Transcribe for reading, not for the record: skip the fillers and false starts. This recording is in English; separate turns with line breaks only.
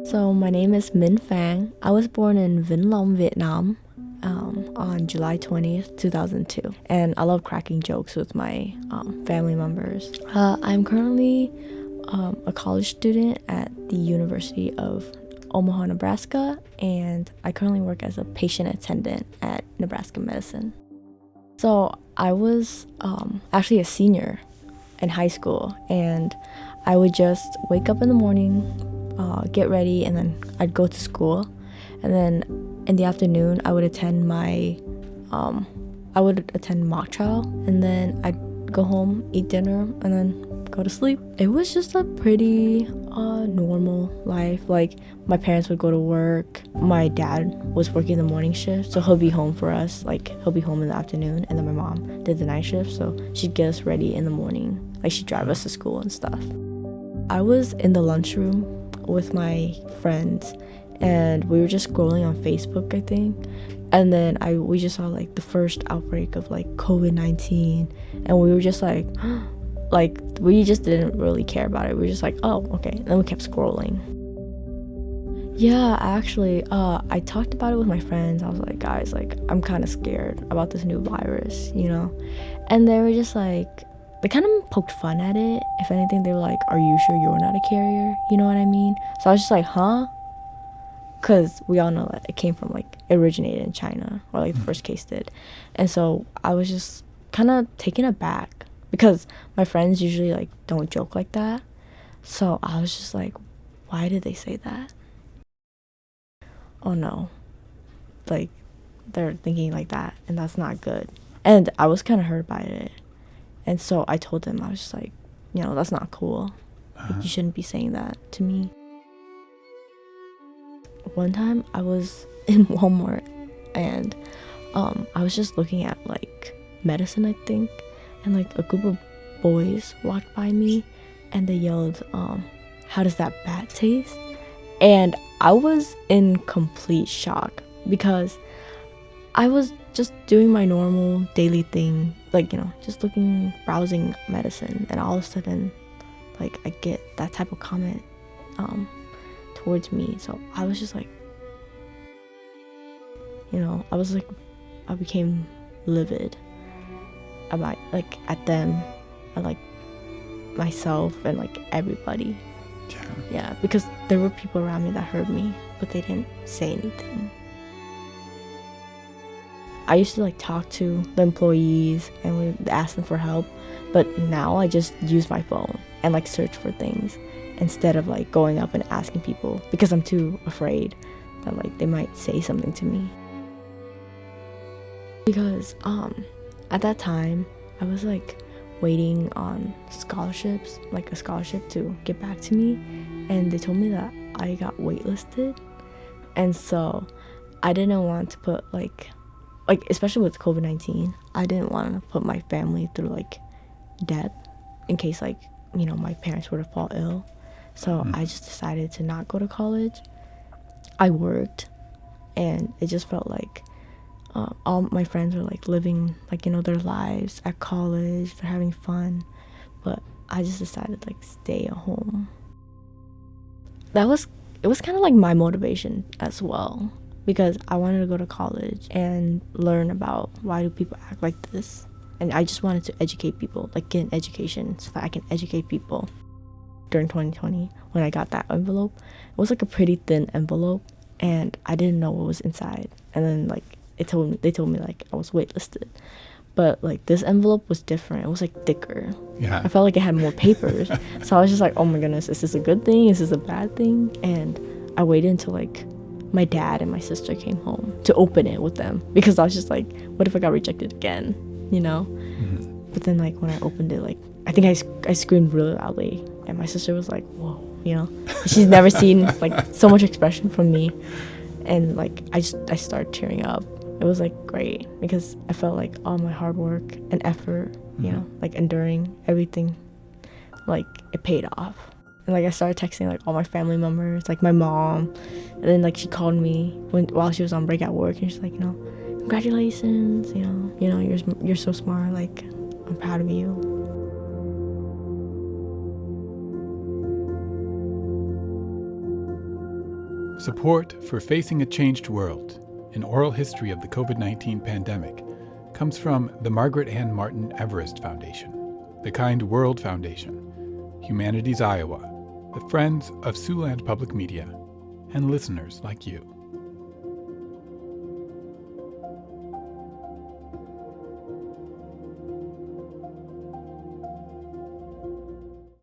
So my name is Minh Phan. I was born in Vĩnh Long, Vietnam, on July 20th, 2002. And I love cracking jokes with my family members. I'm currently a college student at the University of Omaha, Nebraska, and I currently work as a patient attendant at Nebraska Medicine. So I was actually a senior in high school, and I would just wake up in the morning, get ready, and then I'd go to school. And then in the afternoon, I would attend mock trial, and then I'd go home, eat dinner, and then go to sleep. It was just a pretty normal life. Like, my parents would go to work. My dad was working the morning shift, so he'll be home for us. Like, he'll be home in the afternoon, and then my mom did the night shift, so she'd get us ready in the morning. Like, she'd drive us to school and stuff. I was in the lunchroom with my friends, and we were just scrolling on Facebook, I think. And then we just saw like the first outbreak of like COVID-19, and we were just like, we just didn't really care about it. We were just like, oh, okay. And then we kept scrolling. Yeah, actually, I talked about it with my friends. I was like, guys, like, I'm kind of scared about this new virus, you know? And they were just like, they kind of poked fun at it. If anything, they were like, are you sure you're not a carrier? You know what I mean? So I was just like, huh? Because we all know that it originated in China, or like the first case did. And so I was just kind of taken aback, because my friends usually like don't joke like that. So I was just like, why did they say that? Oh no, like, they're thinking like that, and that's not good. And I was kind of hurt by it. And so I told them, I was just like, that's not cool. Like, you shouldn't be saying that to me. One time I was in Walmart, and I was just looking at like medicine, I think, and like a group of boys walked by me, and they yelled, how does that bat taste? And I was in complete shock, because I was just doing my normal daily thing, like, just browsing medicine, and all of a sudden, like, I get that type of comment towards me. So I was just like, I became livid about, like, at them, and like myself, and like everybody. Yeah, because there were people around me that heard me, but they didn't say anything. I used to like talk to the employees and would ask them for help, but now I just use my phone and like search for things instead of like going up and asking people, because I'm too afraid that like they might say something to me. Because at that time I was like waiting on scholarships, like a scholarship to get back to me, and they told me that I got waitlisted. And so I didn't want to put like especially with COVID-19, I didn't want to put my family through like debt in case like my parents were to fall ill. So I just decided to not go to college. I worked, and it just felt like all my friends were like living like their lives at college, they're having fun, but I just decided to like stay at home. It was kind of like my motivation as well, because I wanted to go to college and learn about why do people act like this, and I just wanted to educate people, like get an education so that I can educate people. During 2020, when I got that envelope, it was like a pretty thin envelope, and I didn't know what was inside. And then like they told me like I was waitlisted, but like this envelope was different. It was like thicker.
Yeah.
I felt like it had more papers. So I was just like, oh my goodness, is this a good thing? Is this a bad thing? And I waited until like my dad and my sister came home to open it with them, because I was just like, what if I got rejected again, But then like when I opened it, like I think I screamed really loudly, and my sister was like, whoa, she's never seen like so much expression from me, and like I started tearing up. It was like great, because I felt like all my hard work and effort, like enduring everything, like it paid off. And like I started texting like all my family members, like my mom, and then like she called me while she was on break at work, and she's like, congratulations, you're so smart, like I'm proud of you.
Support for Facing a Changed World, an oral history of the COVID-19 pandemic, comes from the Margaret Ann Martin Everest Foundation, the Kind World Foundation, Humanities Iowa, the Friends of Siouxland Public Media, and listeners like you.